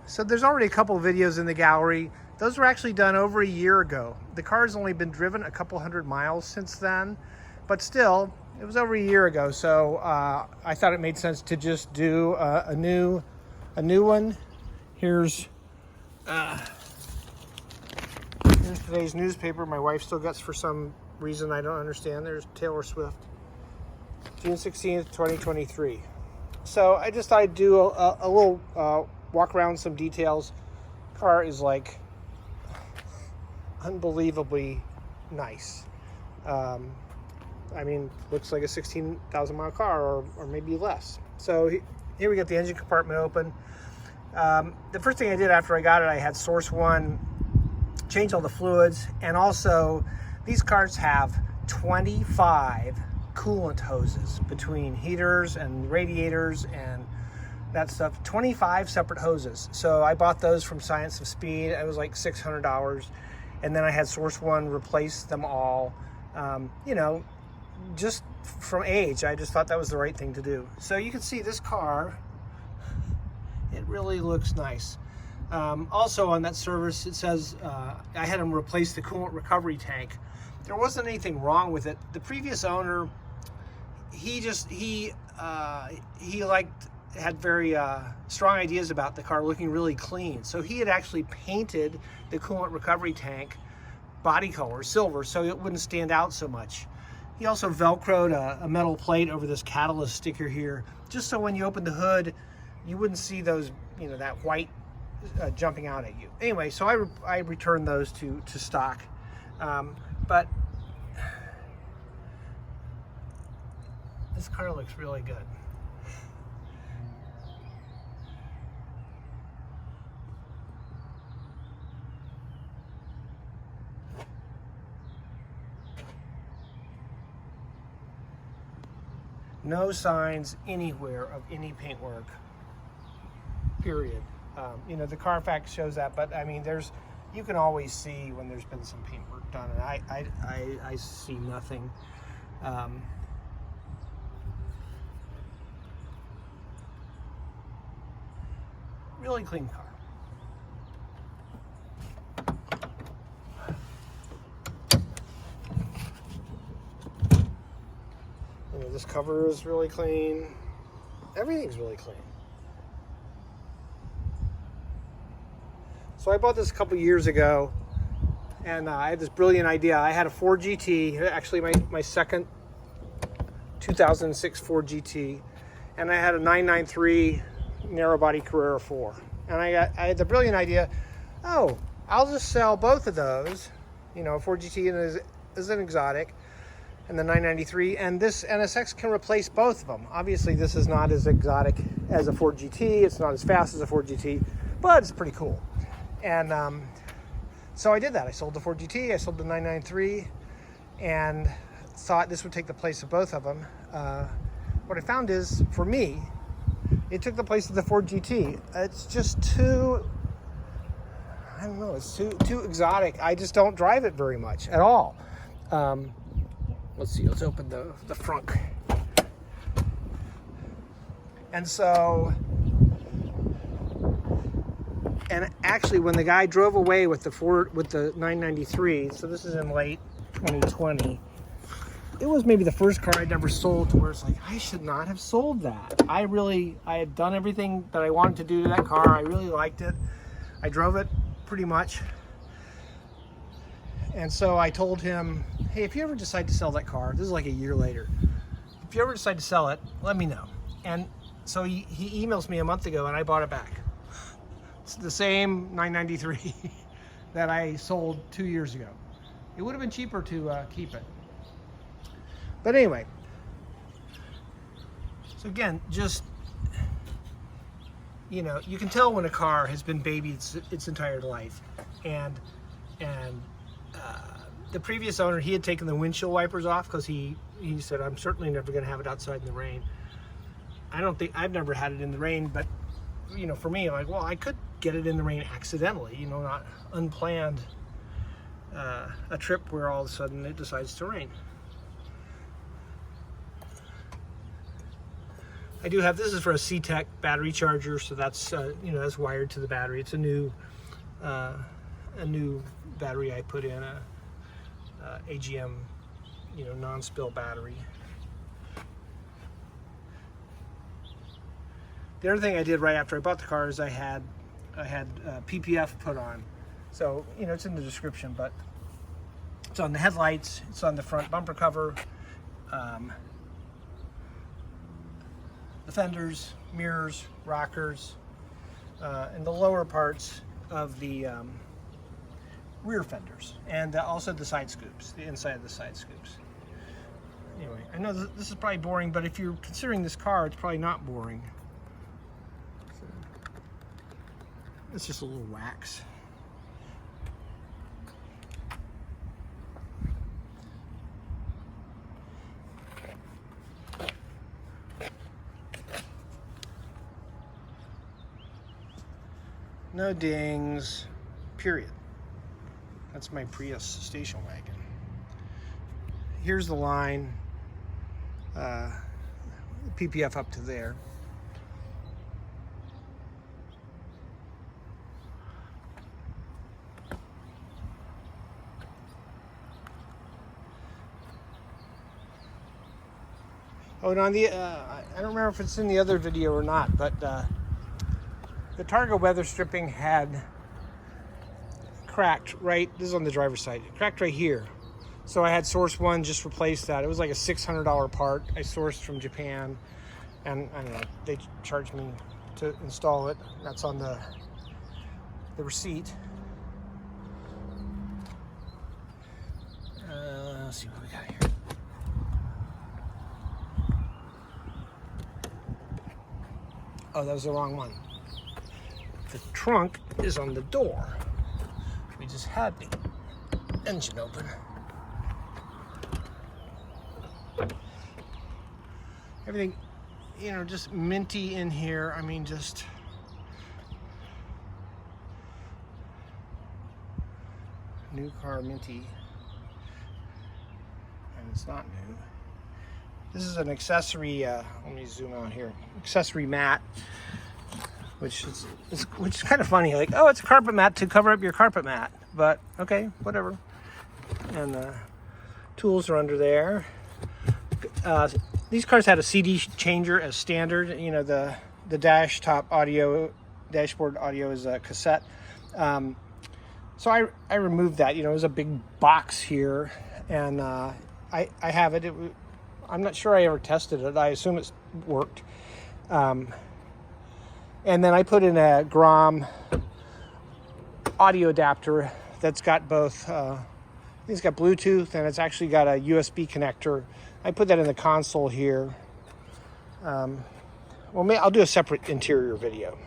So there's already a couple of videos in the gallery. Those were actually done over a year ago. The car's only been driven a couple hundred miles since then, but still, it was over a year ago. So I thought it made sense to just do a new one. Here's today's newspaper. My wife still gets for some reason I don't understand. There's Taylor Swift, June 16th, 2023. So I just thought I'd do a little walk around some details. Car is like unbelievably nice. I mean, looks like a 16,000 mile car or maybe less. So here we got the engine compartment open. The first thing I did after I got it, I had Source One change all the fluids, and also these cars have 25 coolant hoses between heaters and radiators and that stuff. 25 separate hoses. So I bought those from Science of Speed. It was like $600, and then I had Source One replace them all. You know, just from age, I just thought that was the right thing to do. So you can see this car, it really looks nice. Also on that service, it says I had them replace the coolant recovery tank. There wasn't anything wrong with it. The previous owner, he had very strong ideas about the car looking really clean. So he had actually painted the coolant recovery tank body color silver so it wouldn't stand out so much. He also velcroed a metal plate over this catalyst sticker here, just so when you open the hood, you wouldn't see those, you know, that white jumping out at you. Anyway, so I returned those to stock. But this car looks really good. No signs anywhere of any paintwork, period. You know, the Carfax shows that, but I mean, you can always see when there's been some paintwork done, and I see nothing. Really clean car. You know, this cover is really clean. Everything's really clean. So I bought this a couple years ago, and I had this brilliant idea. I had a Ford GT, actually my second 2006 Ford GT, and I had a 993 narrow body Carrera 4. And I had the brilliant idea, oh, I'll just sell both of those, you know, Ford GT is an exotic, and the 993, and this NSX can replace both of them. Obviously, this is not as exotic as a Ford GT. It's not as fast as a Ford GT, but it's pretty cool. And so I did that. I sold the Ford GT, I sold the 993, and thought this would take the place of both of them. What I found is, for me, it took the place of the Ford GT. It's just too, I don't know, it's too exotic. I just don't drive it very much at all. Let's see, let's open the front. And so, and actually when the guy drove away with the 993, so this is in late 2020, it was maybe the first car I'd never sold to where it's like, I should not have sold that. I had done everything that I wanted to do to that car. I really liked it. I drove it pretty much. And so I told him, hey, if you ever decide to sell that car, this is like a year later, if you ever decide to sell it, let me know. And so he emails me a month ago, and I bought it back. It's the same 993 that I sold 2 years ago. It would have been cheaper to keep it. But anyway, so again, just, you know, you can tell when a car has been babied its entire life. And the previous owner, he had taken the windshield wipers off because he said, I'm certainly never going to have it outside in the rain. I've never had it in the rain, but, you know, for me, I'm like, well, I could get it in the rain accidentally, you know, not unplanned, a trip where all of a sudden it decides to rain. I do have, this is for a C-Tech battery charger, so that's you know, that's wired to the battery. It's a new battery I put in, a AGM, you know, non-spill battery. The other thing I did right after I bought the car is I had PPF put on. So, you know, it's in the description, but it's on the headlights, it's on the front bumper cover, the fenders, mirrors, rockers, and the lower parts of the rear fenders, and also the side scoops, the inside of the side scoops. Anyway, I know this is probably boring, but if you're considering this car, it's probably not boring. So, it's just a little wax. No dings, period. That's my Prius station wagon. Here's the line, PPF up to there. Oh, and on the, I don't remember if it's in the other video or not, but the Targa weather stripping had cracked right, this is on the driver's side, cracked right here. So I had Source One just replace that. It was like a $600 part I sourced from Japan, and I don't know, they charged me to install it. That's on the receipt. Let's see what we got here. Oh, that was the wrong one. The trunk is on the door. We just had the engine open. Everything, you know, just minty in here. I mean, just new car minty. And it's not new. This is an accessory, let me zoom out here. Accessory mat, which is kind of funny. Like, oh, it's a carpet mat to cover up your carpet mat. But, okay, whatever. And the tools are under there. These cars had a CD changer as standard. You know, the dashboard audio is a cassette. So I removed that. You know, it was a big box here, and I have it. I'm not sure I ever tested it. I assume it's worked. And then I put in a Grom audio adapter that's got both, I think it's got Bluetooth, and it's actually got a USB connector. I put that in the console here. Well, I'll do a separate interior video.